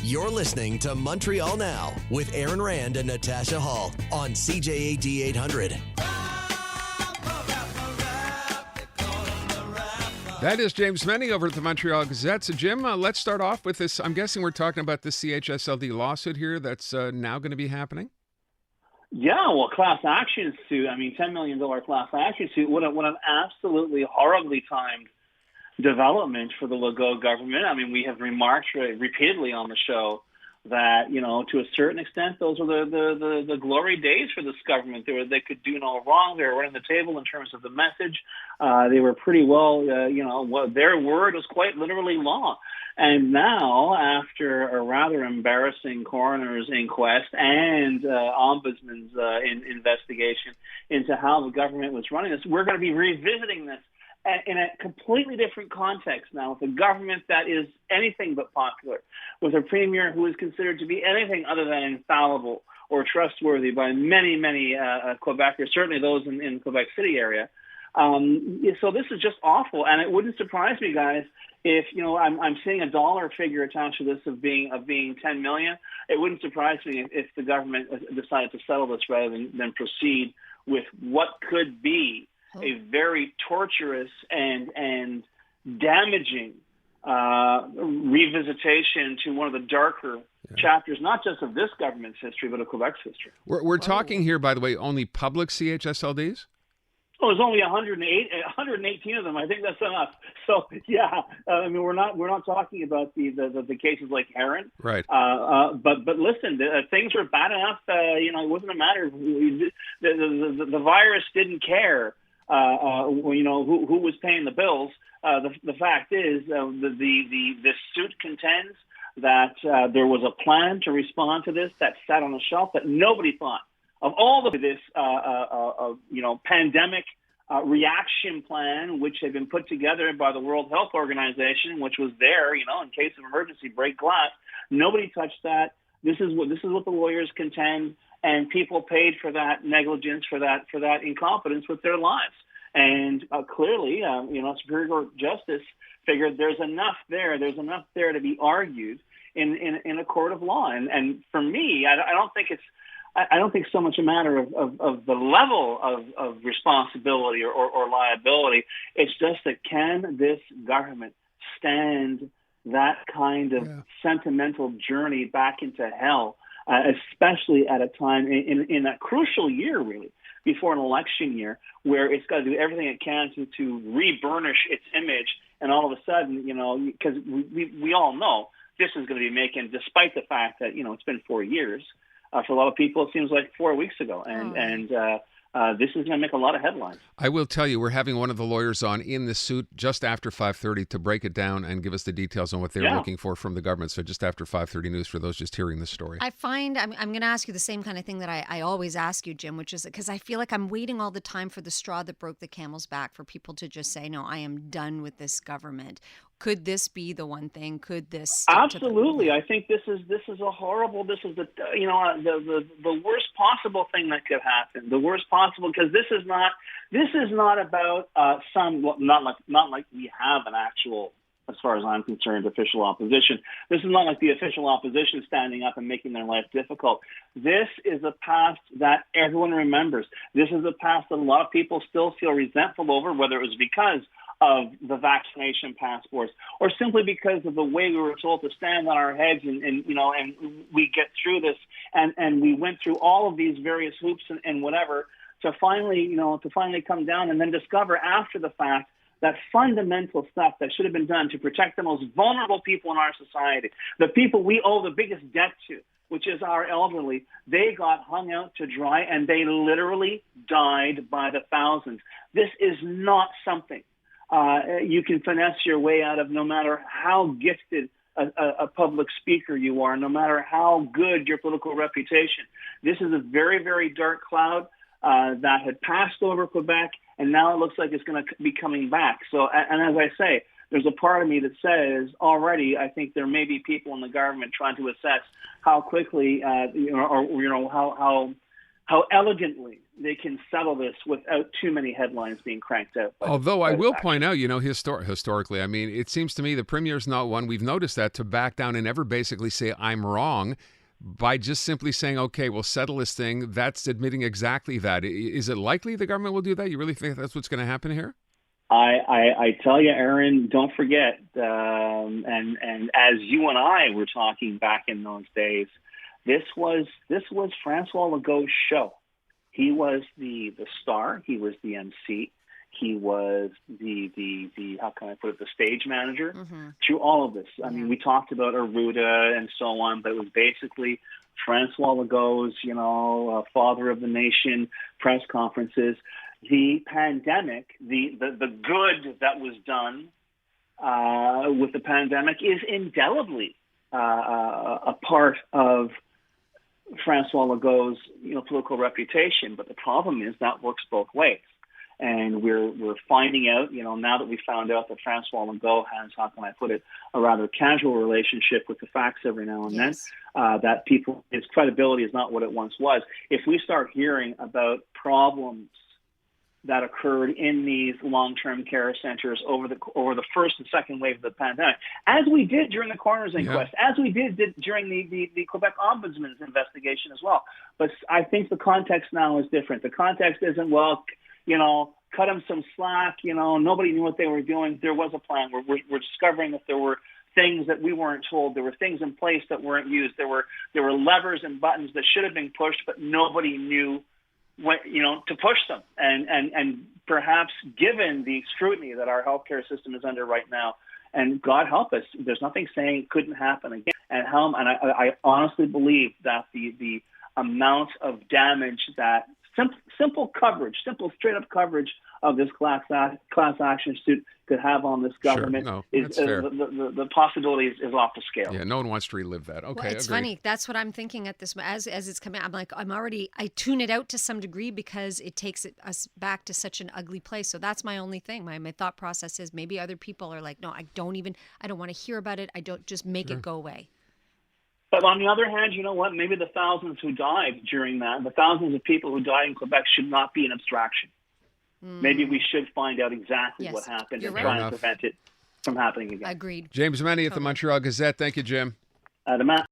You're listening to Montreal Now with Aaron Rand and Natasha Hall on CJAD 800. That is James MENNIE over at the Montreal Gazette. So, Jim, let's start off with this. I'm guessing we're talking about the CHSLD lawsuit here that's now going to be happening? Yeah, well, class action suit, $10 million class action suit, what an absolutely horribly timed development for the Legault government. We have remarked repeatedly on the show that, to a certain extent, those are the glory days for this government. They could do no wrong. They were running the table in terms of the message. They were pretty well, their word was quite literally law. And now, after a rather embarrassing coroner's inquest and ombudsman's investigation into how the government was running this, we're going to be revisiting this in a completely different context now, with a government that is anything but popular, with a premier who is considered to be anything other than infallible or trustworthy by many, many Quebecers, certainly those in Quebec City area. So this is just awful, and it wouldn't surprise me, guys, if I'm seeing a dollar figure attached to this of being $10 million. It wouldn't surprise me if the government decided to settle this rather than proceed with what could be a very torturous and damaging revisitation to one of the darker chapters, not just of this government's history, but of Quebec's history. We're talking here, by the way, only public CHSLDs? Oh, there's only 118 of them. I think that's enough. So yeah, we're not talking about the cases like Heron, right? But listen, things were bad enough. It wasn't a matter. The virus didn't care. Who was paying the bills. The fact is, the suit contends that there was a plan to respond to this that sat on a shelf that nobody thought of. All of this, pandemic reaction plan, which had been put together by the World Health Organization, which was there, in case of emergency, break glass. Nobody touched that. This is what the lawyers contend, and people paid for that negligence, for that incompetence with their lives. And clearly, Superior Court justice figured there's enough there to be argued in a court of law. And for me, I don't think so much a matter of the level of responsibility or liability. It's just that can this government stand that kind of sentimental journey back into hell, especially at a time in a crucial year, really, before an election year, where it's got to do everything it can to re-burnish its image. And all of a sudden, because we all know this is going to be making, despite the fact that, it's been 4 years, for a lot of people, it seems like 4 weeks ago. And this is going to make a lot of headlines. I will tell you, we're having one of the lawyers on in the suit just after 5:30 to break it down and give us the details on what they're looking for from the government. So just after 5:30 news for those just hearing the story. I find I'm going to ask you the same kind of thing that I always ask you, Jim, which is because I feel like I'm waiting all the time for the straw that broke the camel's back, for people to just say, no, I am done with this government. Could this be the one thing? Could this absolutely? I think this is a horrible. This is the worst possible thing that could happen. The worst possible, because this is not about not like we have an actual, as far as I'm concerned, official opposition. This is not like the official opposition standing up and making their life difficult. This is a past that everyone remembers. This is a past that a lot of people still feel resentful over, whether it was because of the vaccination passports, or simply because of the way we were told to stand on our heads and we get through this, and we went through all of these various hoops and whatever to finally come down and then discover after the fact that fundamental stuff that should have been done to protect the most vulnerable people in our society, the people we owe the biggest debt to, which is our elderly, they got hung out to dry and they literally died by the thousands. This is not something you can finesse your way out of, no matter how gifted a public speaker you are, no matter how good your political reputation. This is a very, very dark cloud that had passed over Quebec, and now it looks like it's going to be coming back. So, and as I say, there's a part of me that says already I think there may be people in the government trying to assess how quickly, how how elegantly they can settle this without too many headlines being cranked out. Although I will point out, historically, I mean, it seems to me the Premier's not one, we've noticed that, to back down and ever basically say, I'm wrong, by just simply saying, okay, we'll settle this thing. That's admitting exactly that. Is it likely the government will do that? You really think that's what's going to happen here? I tell you, Aaron, don't forget, and as you and I were talking back in those days, this was Francois Legault's show. He was the star. He was the MC. He was the how can I put it, the stage manager through all of this. I mean, we talked about Arruda and so on, but it was basically Francois Legault's, father of the nation press conferences. The pandemic, the good that was done with the pandemic is indelibly a part of Francois Legault's political reputation. But the problem is that works both ways. And we're finding out, now that we found out that Francois Legault has, how can I put it, a rather casual relationship with the facts every now and then, that his credibility is not what it once was. If we start hearing about problems that occurred in these long-term care centers over the first and second wave of the pandemic, as we did during the coroner's inquest, as we did during the Quebec Ombudsman's investigation as well. But I think the context now is different. The context isn't, cut them some slack, nobody knew what they were doing. There was a plan. We're discovering that there were things that we weren't told. There were things in place that weren't used. There were levers and buttons that should have been pushed, but nobody knew to push them. And perhaps given the scrutiny that our healthcare system is under right now, and God help us, there's nothing saying it couldn't happen again. And I honestly believe that the amount of damage that simple straight up coverage of this class action suit could have on this government is the possibility is off the scale. Yeah, no one wants to relive that. Okay, well, it's funny. That's what I'm thinking at this as it's coming. I'm like, I tune it out to some degree because it takes us back to such an ugly place. So that's my only thing. My thought process is maybe other people are like, no, I don't want to hear about it. I don't, just make it go away. But on the other hand, you know what? Maybe the thousands who died during that, the thousands of people who died in Quebec should not be an abstraction. Maybe we should find out exactly what happened and try and prevent it from happening again. Agreed. James MENNIE at the Montreal Gazette. Thank you, Jim. Adama.